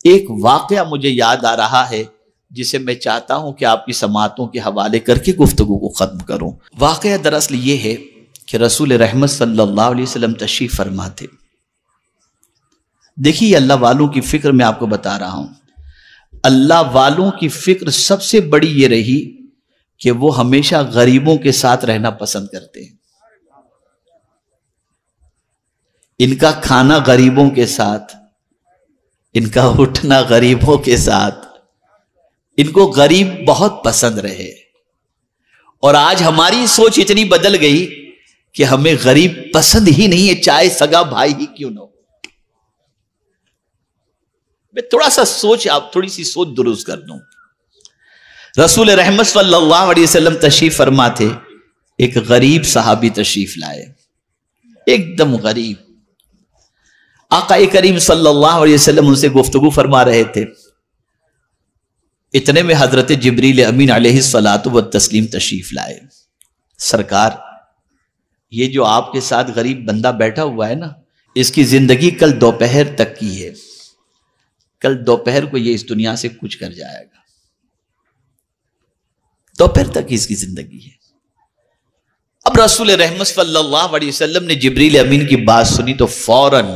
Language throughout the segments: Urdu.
ایک واقعہ مجھے یاد آ رہا ہے جسے میں چاہتا ہوں کہ آپ کی سماعتوں کے حوالے کر کے گفتگو کو ختم کروں۔ واقعہ دراصل یہ ہے کہ رسول رحمت صلی اللہ علیہ وسلم تشریف فرما تھے۔ دیکھیے اللہ والوں کی فکر میں آپ کو بتا رہا ہوں، اللہ والوں کی فکر سب سے بڑی یہ رہی کہ وہ ہمیشہ غریبوں کے ساتھ رہنا پسند کرتے ہیں۔ ان کا کھانا غریبوں کے ساتھ، ان کا اٹھنا غریبوں کے ساتھ، ان کو غریب بہت پسند رہے۔ اور آج ہماری سوچ اتنی بدل گئی کہ ہمیں غریب پسند ہی نہیں ہے، چاہے سگا بھائی ہی کیوں نہ ہو۔ میں تھوڑی سی سوچ درست کر دوں۔ رسول رحمت صلی اللہ علیہ وسلم تشریف فرما تھے، ایک غریب صحابی تشریف لائے، ایک دم غریب۔ آقا کریم صلی اللہ علیہ وسلم ان سے گفتگو فرما رہے تھے، اتنے میں حضرت جبریل امین علیہ الصلاۃ والتسلیم تشریف لائے۔ سرکار، یہ جو آپ کے ساتھ غریب بندہ بیٹھا ہوا ہے نا، اس کی زندگی کل دوپہر تک کی ہے، کل دوپہر کو یہ اس دنیا سے کچھ کر جائے گا، دوپہر تک اس کی زندگی ہے۔ اب رسول رحمت صلی اللہ علیہ وسلم نے جبریل امین کی بات سنی تو فوراً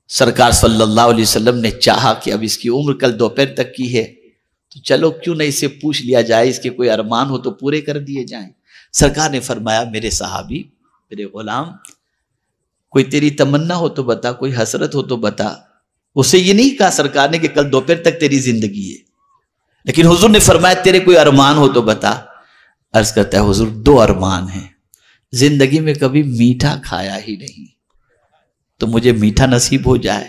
سرکار صلی اللہ علیہ وسلم نے چاہا کہ اب اس کی عمر کل دوپہر تک کی ہے تو چلو کیوں نہ اس سے پوچھ لیا جائے، اس کے کوئی ارمان ہو تو پورے کر دیے جائیں۔ سرکار نے فرمایا، میرے صحابی، میرے غلام، کوئی تیری تمنا ہو تو بتا، کوئی حسرت ہو تو بتا۔ اسے یہ نہیں کہا سرکار نے کہ کل دوپہر تک تیری زندگی ہے، لیکن حضور نے فرمایا تیرے کوئی ارمان ہو تو بتا۔ عرض کرتا ہے حضور دو ارمان ہیں، زندگی میں کبھی میٹھا کھایا ہی نہیں تو مجھے میٹھا نصیب ہو جائے،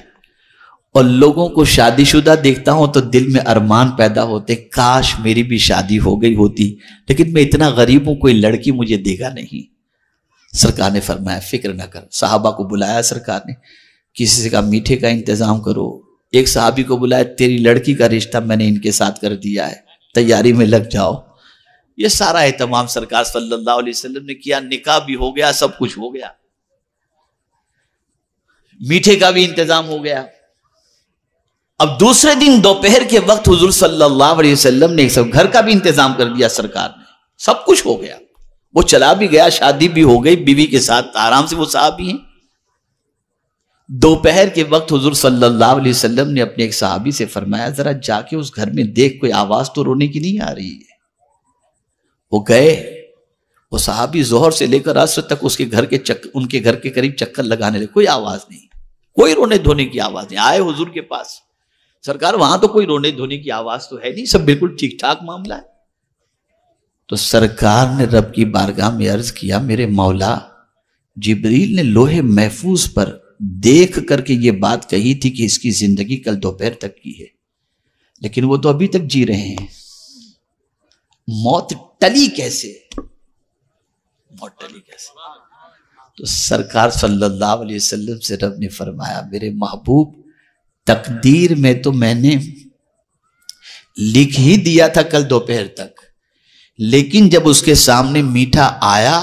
اور لوگوں کو شادی شدہ دیکھتا ہوں تو دل میں ارمان پیدا ہوتے، کاش میری بھی شادی ہو گئی ہوتی، لیکن میں اتنا غریب ہوں، کوئی لڑکی مجھے دے گا نہیں۔ سرکار نے فرمایا فکر نہ کر۔ صحابہ کو بلایا سرکار نے، کسی سے کہا میٹھے کا انتظام کرو۔ ایک صحابی کو بلایا، تیری لڑکی کا رشتہ میں نے ان کے ساتھ کر دیا ہے، تیاری میں لگ جاؤ۔ یہ سارا اہتمام سرکار صلی اللہ علیہ وسلم نے کیا، نکاح بھی ہو گیا، سب کچھ ہو گیا، میٹھے کا بھی انتظام ہو گیا۔ اب دوسرے دن دوپہر کے وقت حضور صلی اللہ علیہ وسلم نے سب گھر کا بھی انتظام کر دیا، سرکار نے، سب کچھ ہو گیا، وہ چلا بھی گیا، شادی بھی ہو گئی، بیوی کے ساتھ آرام سے وہ صحابی ہیں۔ دوپہر کے وقت حضور صلی اللہ علیہ وسلم نے اپنے ایک صحابی سے فرمایا، ذرا جا کے اس گھر میں دیکھ، کوئی آواز تو رونے کی نہیں آ رہی ہے۔ وہ گئے، وہ صحابی ظہر سے لے کر عصر تک ان کے گھر کے قریب چکر لگانے لگے، کوئی آواز نہیں، کوئی رونے دھونے کی آواز نہیں۔ آئے حضور کے پاس، سرکار وہاں تو کوئی رونے دھونے کی آواز تو ہے نہیں، سب بالکل ٹھیک ٹھاک معاملہ ہے۔ تو سرکار نے رب کی بارگاہ میں عرض کیا، میرے مولا، جبریل نے لوح محفوظ پر دیکھ کر کے یہ بات کہی تھی کہ اس کی زندگی کل دوپہر تک کی ہے، لیکن وہ تو ابھی تک جی رہے ہیں، موت ٹلی کیسے؟ موت ٹلی کیسے؟ تو سرکار صلی اللہ علیہ وسلم سے رب نے فرمایا، میرے محبوب، تقدیر میں تو میں نے لکھ ہی دیا تھا کل دوپہر تک، لیکن جب اس کے سامنے میٹھا آیا،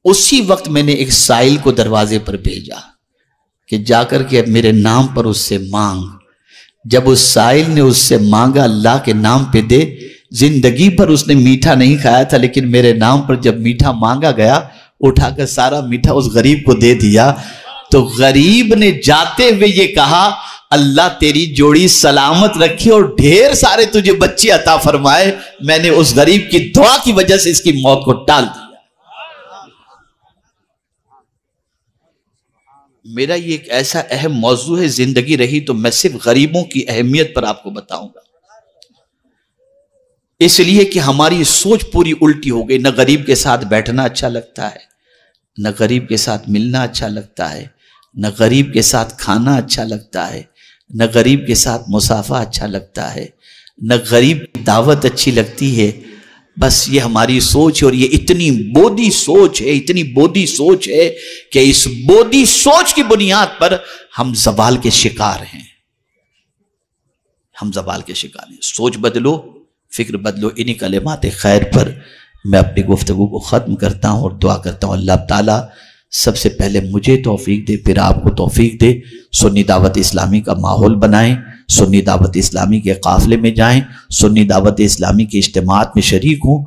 اسی وقت میں نے ایک سائل کو دروازے پر بھیجا کہ جا کر کے میرے نام پر اس سے مانگ۔ جب اس سائل نے اس سے مانگا، اللہ کے نام پہ دے، زندگی پر اس نے میٹھا نہیں کھایا تھا، لیکن میرے نام پر جب میٹھا مانگا گیا، اٹھا کر سارا میٹھا اس غریب کو دے دیا۔ تو غریب نے جاتے ہوئے یہ کہا، اللہ تیری جوڑی سلامت رکھے اور ڈھیر سارے تجھے بچے عطا فرمائے، میں نے اس غریب کی دعا کی وجہ سے اس کی موت کو ٹال دیا۔ میرا یہ ایک ایسا اہم موضوع ہے، زندگی رہی تو میں صرف غریبوں کی اہمیت پر آپ کو بتاؤں گا، اس لیے کہ ہماری سوچ پوری الٹی ہو گئی۔ نہ غریب کے ساتھ بیٹھنا اچھا لگتا ہے، نہ غریب کے ساتھ ملنا اچھا لگتا ہے، نہ غریب کے ساتھ کھانا اچھا لگتا ہے، نہ غریب کے ساتھ مصافحہ اچھا لگتا ہے، نہ غریب کی دعوت اچھی لگتی ہے۔ بس یہ ہماری سوچ، اور یہ اتنی بودی سوچ ہے، اتنی بودی سوچ ہے کہ اس بودی سوچ کی بنیاد پر ہم زوال کے شکار ہیں، ہم زوال کے شکار ہیں۔ سوچ بدلو، فکر بدلو۔ انہی کلمات خیر پر میں اپنی گفتگو کو ختم کرتا ہوں اور دعا کرتا ہوں اللہ تعالیٰ سب سے پہلے مجھے توفیق دے، پھر آپ کو توفیق دے، سنی دعوت اسلامی کا ماحول بنائیں، سنی دعوت اسلامی کے قافلے میں جائیں، سنی دعوت اسلامی کے اجتماعات میں شریک ہوں،